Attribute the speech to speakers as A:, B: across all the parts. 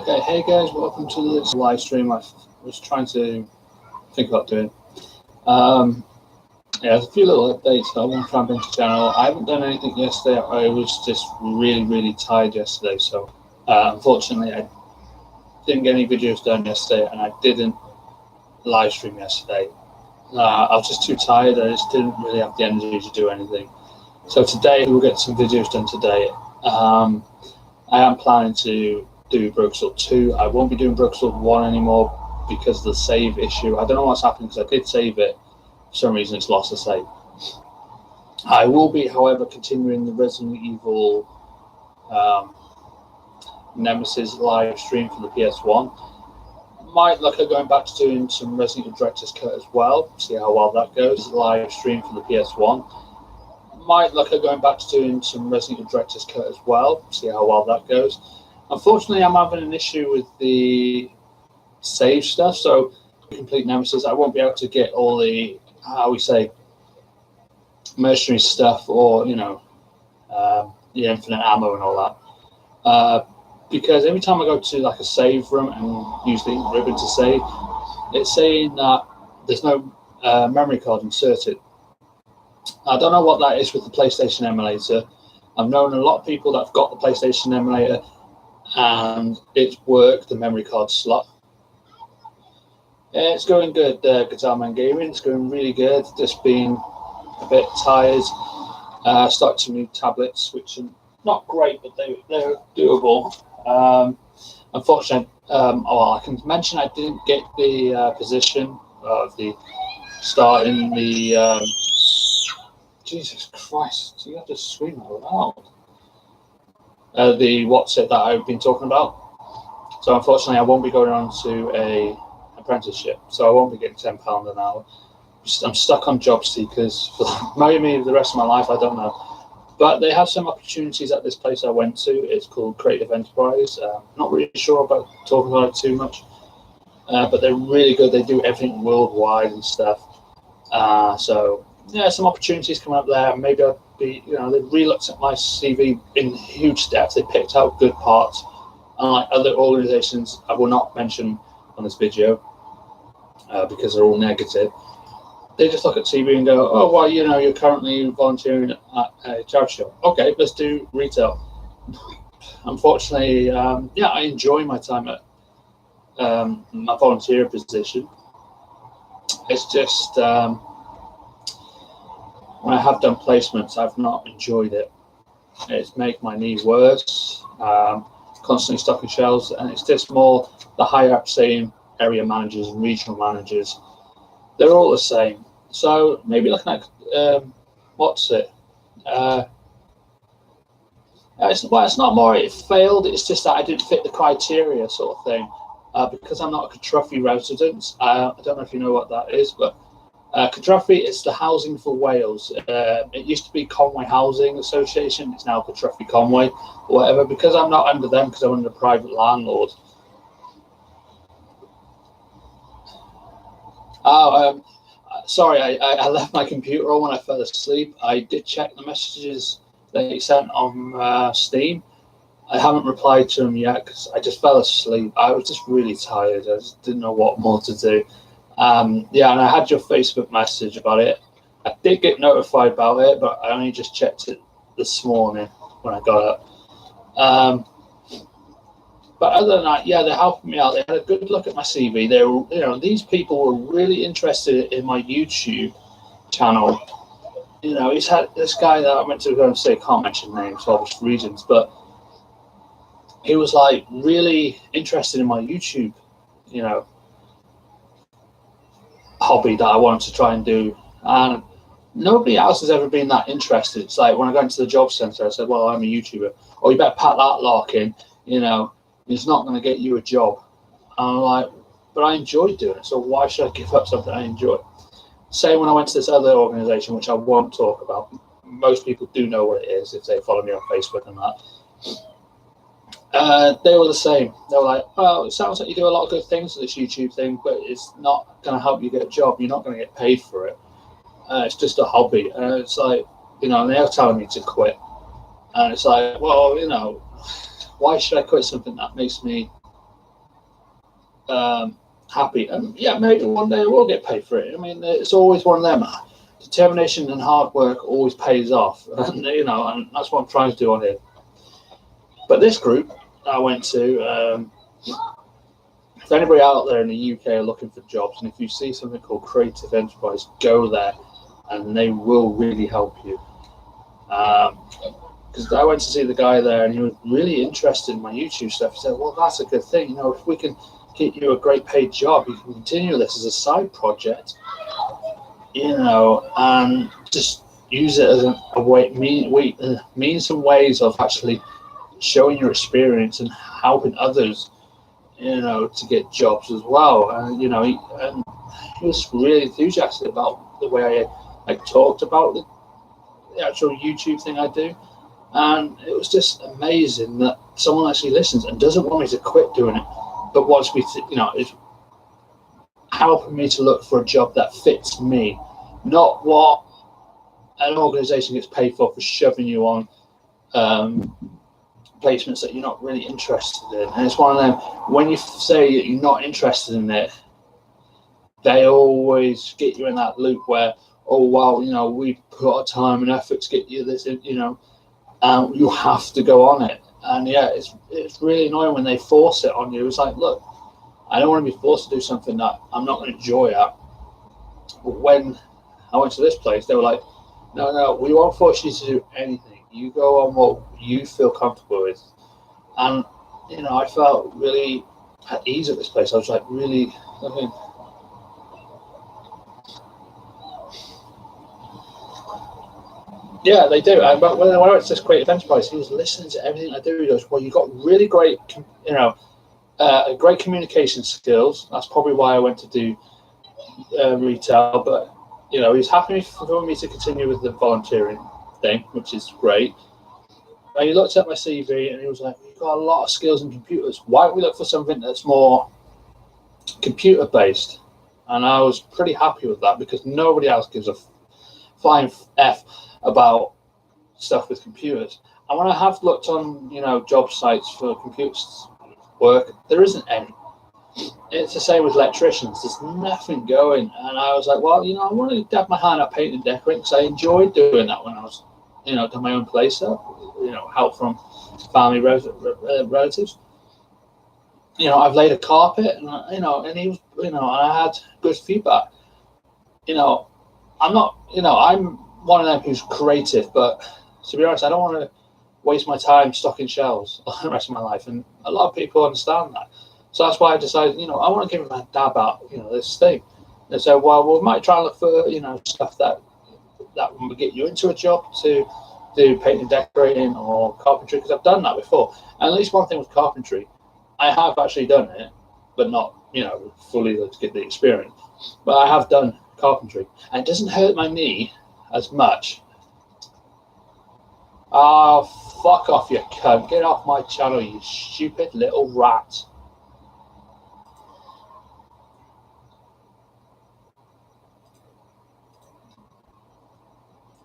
A: Okay, hey guys, welcome to this live stream. I was trying to think about doing. There's a few little updates on the Carpentry channel. I haven't done anything yesterday. I was just really tired yesterday, so unfortunately I didn't get any videos done yesterday, and I didn't live stream yesterday. I was just too tired. I just didn't really have the energy to do anything. So today we'll get some videos done today. I am planning to do Brookesville 2. I won't be doing Brookesville 1 anymore because of the save issue. I don't know what's happened because I did save it. For some reason it's lost the save. I will be, however, continuing the Resident Evil Nemesis live stream for the PS1. Might look at going back to doing some Resident Evil Director's Cut as well, see how well that goes. Live stream for the PS1. Might look at going back to doing some Resident Evil Director's Cut as well, see how well that goes. Unfortunately, I'm having an issue with the save stuff, so complete Nemesis, I won't be able to get all the, how we say, mercenary stuff, or, you know, the infinite ammo and all that. Because every time I go to like a save room and use the ribbon to save, it's saying that there's no memory card inserted. I don't know what that is with the PlayStation emulator. I've known a lot of people that have got the PlayStation emulator and it's worked, the memory card slot. It's going good, Guitar Man Gaming. It's going really good. Just been a bit tired. Started some new tablets, which are not great, but they're doable. Unfortunately, well, I can mention I didn't get the position of the start in the. Jesus Christ! So you have to scream out loud. The what's it that I've been talking about. So unfortunately, I won't be going on to a apprenticeship, so I won't be getting £10 an hour. I'm stuck on job seekers for maybe the rest of my life. I don't know, but they have some opportunities at this place I went to. It's called Creative Enterprise. Not really sure about talking about it too much, but they're really good. They do everything worldwide and stuff. So yeah, some opportunities coming up there. Maybe I'll be, you know, they re-looked at my CV in huge depth. They picked out good parts, unlike other organizations I will not mention on this video because they're all negative. They just look at CV and go, oh, well, you know, you're currently volunteering at a charity shop. Okay, let's do retail. Unfortunately, yeah, I enjoy my time at my volunteer position. It's just when I have done placements, I've not enjoyed it. It's made my knee worse, constantly stocking shelves, and it's just more the higher up saying area managers and regional managers. They're all the same. So maybe looking at what's it? It's not more it failed. It's just that I didn't fit the criteria, sort of thing. Because I'm not a Carpentry resident. I don't know if you know what that is, but Carpentry is the Housing for Wales. It used to be Conway Housing Association. It's now Carpentry Conway, or whatever. Because I'm not under them, because I'm under a private landlord. Oh, sorry, I left my computer on when I fell asleep. I did check the messages they sent on Steam. I haven't replied to them yet because I just fell asleep. I was just really tired. I just didn't know what more to do. Yeah, and I had your Facebook message about it. I did get notified about it, but I only just checked it this morning when I got up. But other than that, yeah, they're helping me out. They had a good look at my CV. They were, you know, these people were really interested in my YouTube channel. You know, he's had this guy that I meant to go and say, can't mention names for obvious reasons, but he was like really interested in my YouTube, you know, hobby that I wanted to try and do. And nobody else has ever been that interested. It's like when I got into the job center, I said, well, I'm a YouTuber. Oh, you better pat that lock in, you know. It's not going to get you a job. And I'm like, but I enjoy doing it, so why should I give up something I enjoy? Same when I went to this other organization, which I won't talk about. Most people do know what it is if they follow me on Facebook and that. They were the same. They were like, well, it sounds like you do a lot of good things with this YouTube thing, but it's not going to help you get a job. You're not going to get paid for it. It's just a hobby. And it's like, you know, and they're telling me to quit. And it's like, well, you know, why should I quit something that makes me happy. And yeah, maybe one day I will get paid for it. I mean, it's always one of them. Determination and hard work always pays off, and and that's what I'm trying to do on here. But this group I went to, if anybody out there in the UK are looking for jobs, and if you see something called Creative Enterprise, go there, and they will really help you. Because I went to see the guy there, and he was really interested in my YouTube stuff. He said, "Well, that's a good thing. If we can get you a great paid job, you can continue this as a side project, and just use it as a way, means and ways of actually showing your experience and helping others, to get jobs as well." And he was really enthusiastic about the way I talked about the actual YouTube thing I do. And it was just amazing that someone actually listens and doesn't want me to quit doing it, but wants me to, is helping me to look for a job that fits me, not what an organization gets paid for shoving you on placements that you're not really interested in. And it's one of them, when you say that you're not interested in it, they always get you in that loop where, oh, well, we put our time and effort to get you this, you have to go on it. And yeah, it's really annoying when they force it on you. It's like, look, I don't want to be forced to do something that I'm not going to enjoy at. But when I went to this place, they were like, no, we won't force you to do anything. You go on what you feel comfortable with. And, I felt really at ease at this place. I was like, really, yeah, they do. But when I went to this Creative Enterprise, he was listening to everything I do. He goes, well, you've got really great, great communication skills. That's probably why I went to do retail. But, he's happy for me to continue with the volunteering thing, which is great. And he looked at my CV and he was like, you've got a lot of skills in computers. Why don't we look for something that's more computer-based? And I was pretty happy with that because nobody else gives a flying F about stuff with computers. And when I have looked on, job sites for computers work, there isn't any. It's the same with electricians. There's nothing going. And I was like, well, I want to dab my hand at painting and decorating because I enjoyed doing that when I was, doing my own place up, help from family relatives. I've laid a carpet and, and he was, and I had good feedback. I'm not, I'm one of them who's creative, but to be honest, I don't want to waste my time stocking shelves the rest of my life. And a lot of people understand that. So that's why I decided, I want to give them a dab at, this thing. And so, well, we might try and look for, stuff that will get you into a job to do painting, decorating, or carpentry, because I've done that before. And at least one thing with carpentry, I have actually done it, but not, fully to get the experience. But I have done carpentry, and it doesn't hurt my knee as much. Oh, fuck off, you cunt. Get off my channel, you stupid little rat.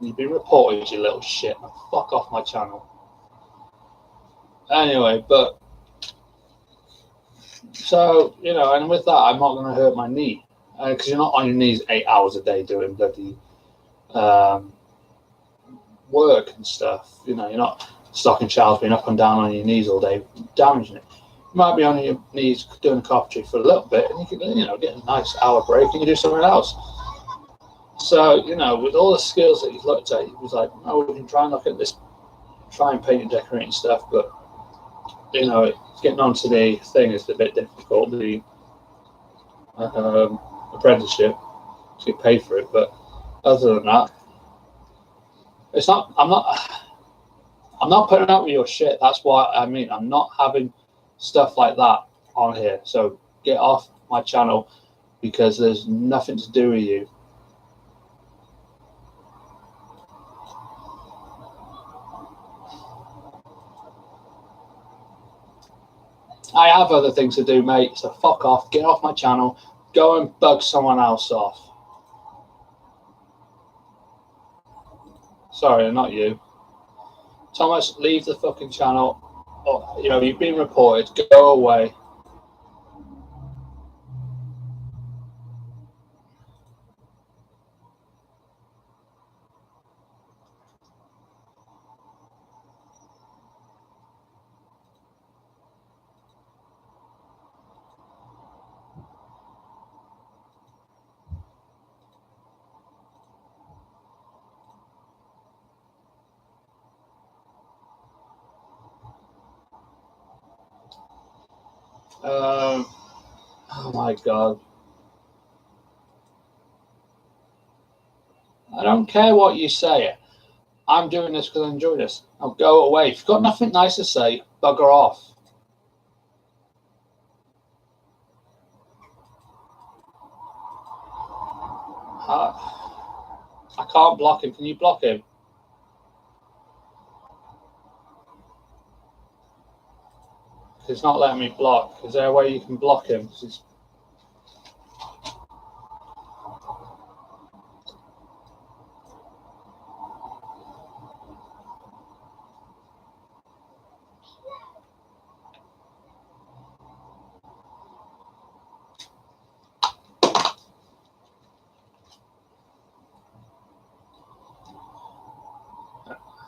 A: You've been reported, you little shit. Fuck off my channel. Anyway, but so, and with that, I'm not going to hurt my knee because you're not on your knees 8 hours a day doing bloody work and stuff. You're not stocking shelves, being up and down on your knees all day, damaging it. You might be on your knees doing carpentry for a little bit, and you can, get a nice hour break and you do something else. So, with all the skills that he's looked at, he was like, "No, we can try and look at this, try and paint and decorate and stuff, but getting onto the thing is a bit difficult. The apprenticeship to get paid for it, but other than that, it's not. I'm not putting up with your shit. That's what I mean. I'm not having stuff like that on here. So get off my channel because there's nothing to do with you." I have other things to do, mate, so fuck off, get off my channel, go and bug someone else off. Sorry, not you. Thomas, leave the fucking channel. Oh, you've been reported, go away. Oh my God. I don't care what you say. I'm doing this because I enjoy this. I'll go away. If you've got nothing nice to say, bugger off. I can't block him. Can you block him? It's not letting me block. Is there a way you can block him?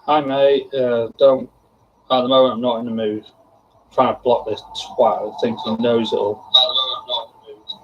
A: Hi mate, don't. At the moment, I'm not in the mood. I'm trying to block this twat. I think he knows it all. At the moment, I'm not in the mood.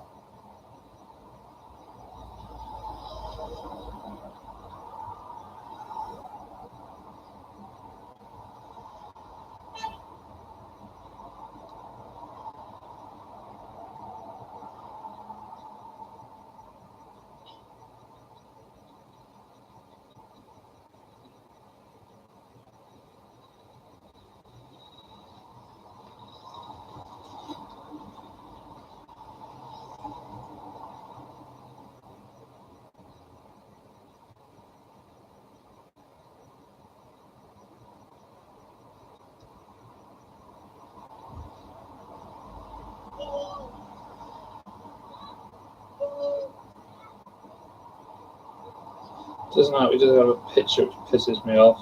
A: Doesn't matter. He doesn't have a picture, which pisses me off.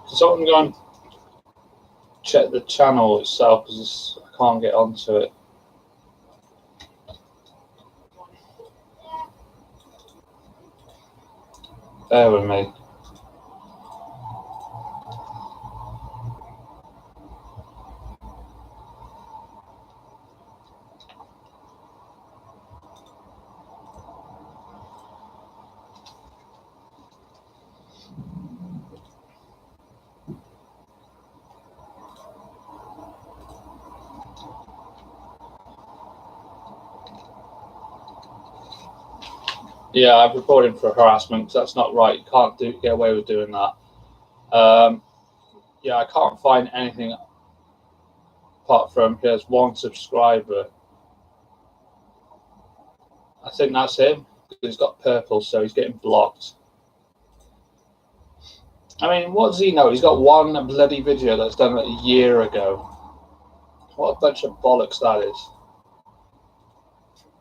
A: Can someone go and check the channel itself because I can't get onto it. Bear with me. Yeah, I've reported him for harassment because that's not right. You can't get away with doing that. Yeah, I can't find anything apart from he has one subscriber. I think that's him. He's got purple, so he's getting blocked. I mean, what does he know? He's got one bloody video that's done a year ago. What a bunch of bollocks that is.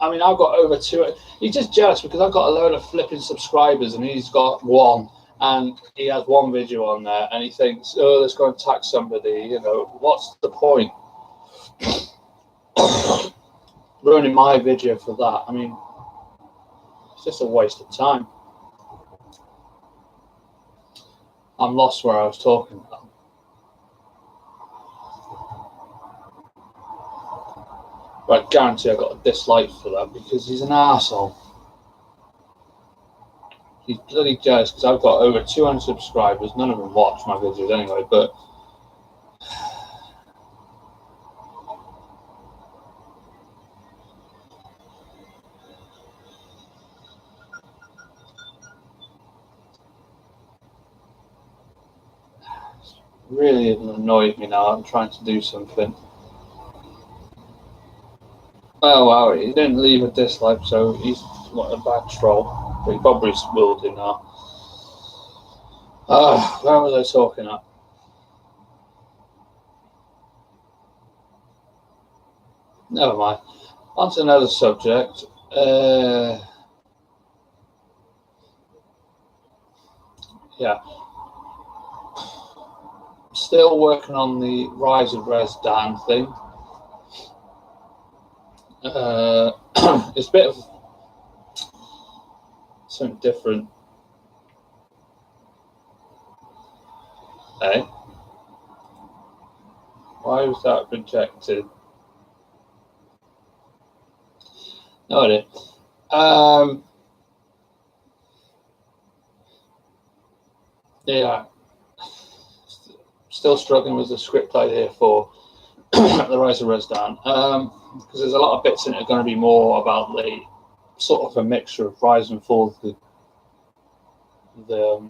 A: I mean, I've got over 2. He's just jealous because I've got a load of flipping subscribers and he's got one, and he has one video on there, and he thinks, oh, let's go and attack somebody. You know, what's the point? Ruining my video for that. I mean, it's just a waste of time. I'm lost where I was talking about. But I guarantee I got a dislike for that because he's an arsehole. He's bloody jealous because I've got over 200 subscribers. None of them watch my videos anyway, but it's really annoyed me now. I'm trying to do something. Oh wow, he didn't leave a dislike, so he's not a bad troll. But he probably will do now. Where was I talking at? Never mind. On to another subject. Yeah. Still working on the Rise of Res Dan thing. It's a bit of something different. Hey? Why was that rejected? No idea. Yeah. Still struggling with the script idea for the Rise of Resdan, because there's a lot of bits in it are going to be more about the sort of a mixture of rise and fall of the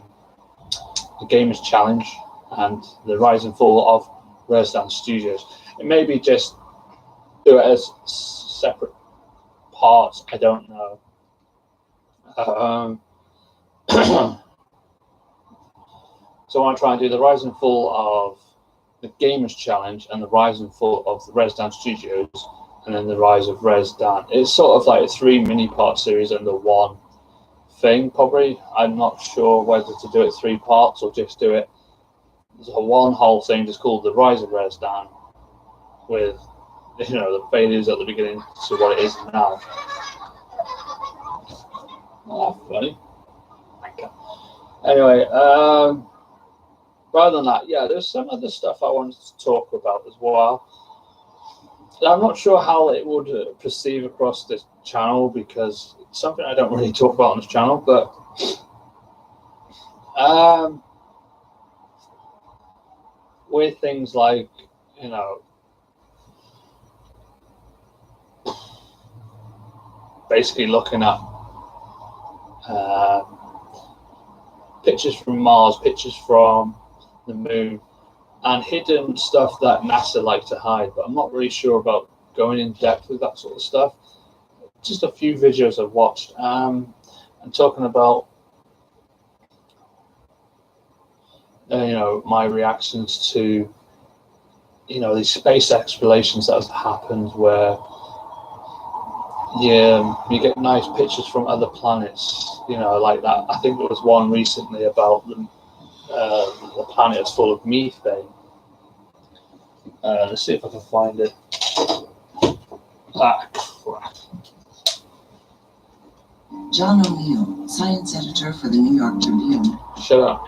A: Gamers Challenge and the rise and fall of Resdan Studios. It may be just do it as separate parts. I don't know. So I want to try and do the rise and fall of the Gamers Challenge and the rise and fall of the Resdan Studios, and then the rise of Resdan. It's sort of like a 3 mini-part series under one thing, probably. I'm not sure whether to do it 3 parts or just do it as a one whole thing, just called the Rise of Resdan, with the failures at the beginning to what it is now. Oh, funny. Anyway, rather than that, yeah, there's some other stuff I wanted to talk about as well. I'm not sure how it would perceive across this channel, because it's something I don't really talk about on this channel, but with things like, basically looking at pictures from Mars, pictures from the moon, and hidden stuff that NASA like to hide, but I'm not really sure about going in depth with that sort of stuff. Just a few videos I've watched, and talking about my reactions to these space explorations that have happened, where you get nice pictures from other planets, like that. I think there was one recently about the planet is full of methane. Let's see if I can find it. Ah, crap.
B: John O'Neill, science editor for the New York Tribune.
A: Shut up.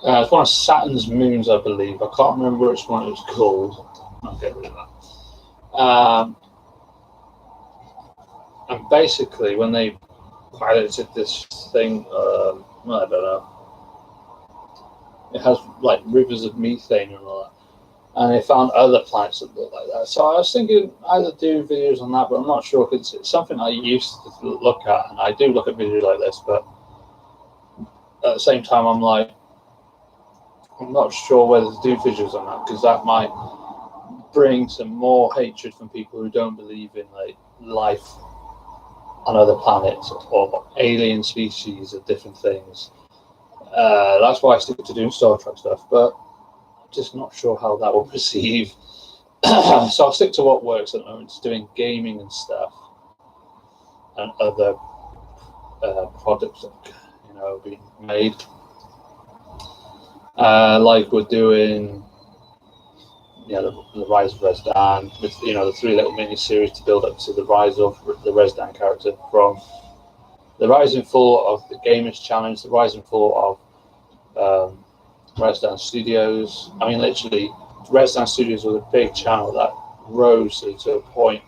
A: It's one of Saturn's moons, I believe. I can't remember which one it was called. I'll get rid of that. And basically, when they piloted this thing, I don't know, it has like rivers of methane and all that, and they found other planets that look like that. So I was thinking either do videos on that, but I'm not sure, because it's something I used to look at, and I do look at videos like this, but at the same time I'm like, I'm not sure whether to do videos on that, because that might bring some more hatred from people who don't believe in like life on other planets or alien species or different things. That's why I stick to doing Star Trek stuff, but I'm just not sure how that will perceive. So I'll stick to what works at the moment, doing gaming and stuff, and other products that being made. Like we're doing, the Rise of Resdan, with the 3 little mini series to build up to the rise of the Resdan character, from the rise and fall of the Gamers Challenge, the rise and fall of Resdan Studios. I mean, literally, Resdan Studios was a big channel that rose to a point,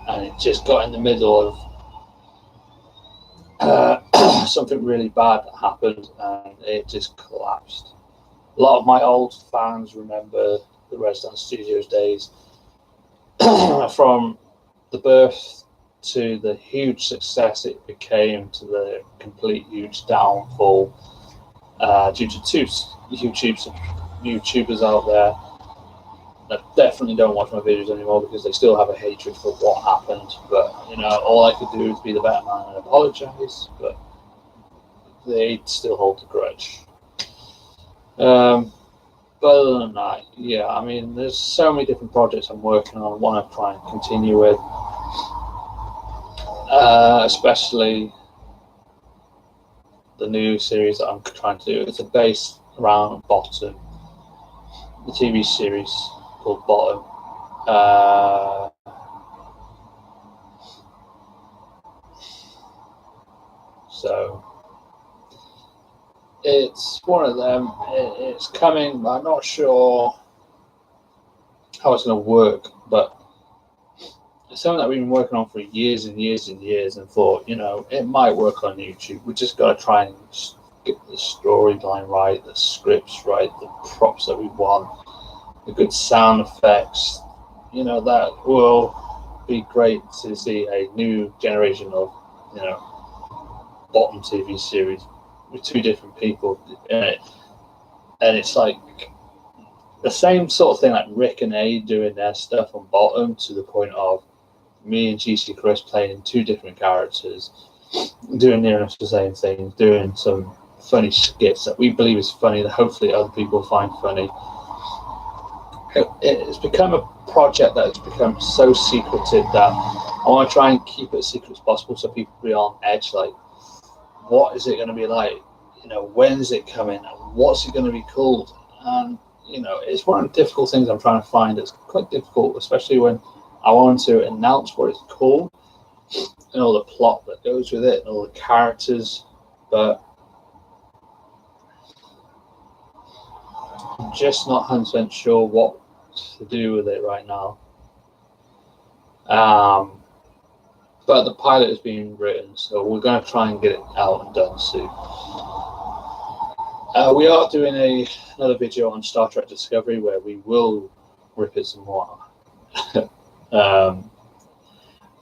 A: and it just got in the middle of something really bad happened, and it just collapsed. A lot of my old fans remember the Resdan Studios days, from the birth to the huge success it became to the complete huge downfall, due to 2 YouTubers out there that definitely don't watch my videos anymore, because they still have a hatred for what happened. But all I could do is be the better man and apologize, but they still hold a grudge. But other than that, yeah, I mean, there's so many different projects I'm working on, I want to try and continue with, especially the new series that I'm trying to do. It's based around Bottom, the TV series called Bottom. So it's one of them. It's coming, but I'm not sure how it's going to work. But it's something that we've been working on for years and years and years, and thought, it might work on YouTube. We just got to try and get the storyline right, the scripts right, the props that we want, the good sound effects. You know, that will be great to see a new generation of, you know, bottom TV series with two different people in it. And it's like the same sort of thing like Rick and A doing their stuff on bottom, to the point of me and GC Chris playing two different characters, doing near enough the same thing, doing some funny skits that we believe is funny that hopefully other people find funny. It's become a project that has become so secretive that I want to try and keep it as secret as possible, so people be on edge, like, what is it going to be like? You know, when is it coming? What's it going to be called? And, you know, it's one of the difficult things I'm trying to find. It's quite difficult, especially when I want to announce what it's called and all the plot that goes with it and all the characters. But I'm just not 100% sure what to do with it right now. But the pilot is being written, so we're going to try and get it out and done soon. We are doing another video on Star Trek Discovery where we will rip it some more.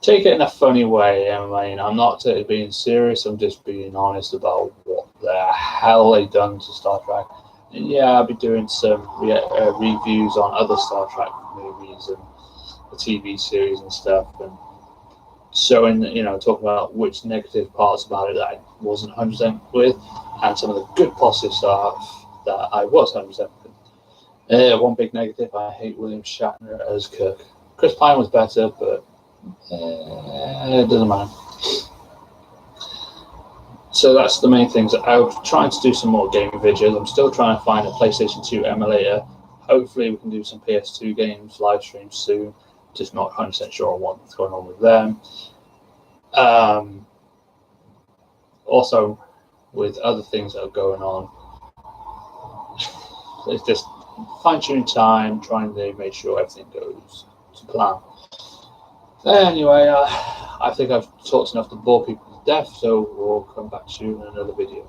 A: Take it in a funny way. I mean, I'm not being serious, I'm just being honest about what the hell they've done to Star Trek. And yeah, I'll be doing some reviews on other Star Trek movies and the TV series and stuff, and showing, you know, talking about which negative parts about it that I wasn't 100% with, and some of the good positive stuff that I was 100% with. One big negative, I hate William Shatner as Kirk. Chris Pine was better, but it doesn't matter. So that's the main things. I'm trying to do some more gaming videos. I'm still trying to find a PlayStation 2 emulator. Hopefully we can do some PS2 games live streams soon. Just not 100% sure on what's going on with them. Also, with other things that are going on, it's just fine-tuning time, trying to make sure everything goes to plan. Anyway, I think I've talked enough to bore people to death, so we'll come back to you in another video.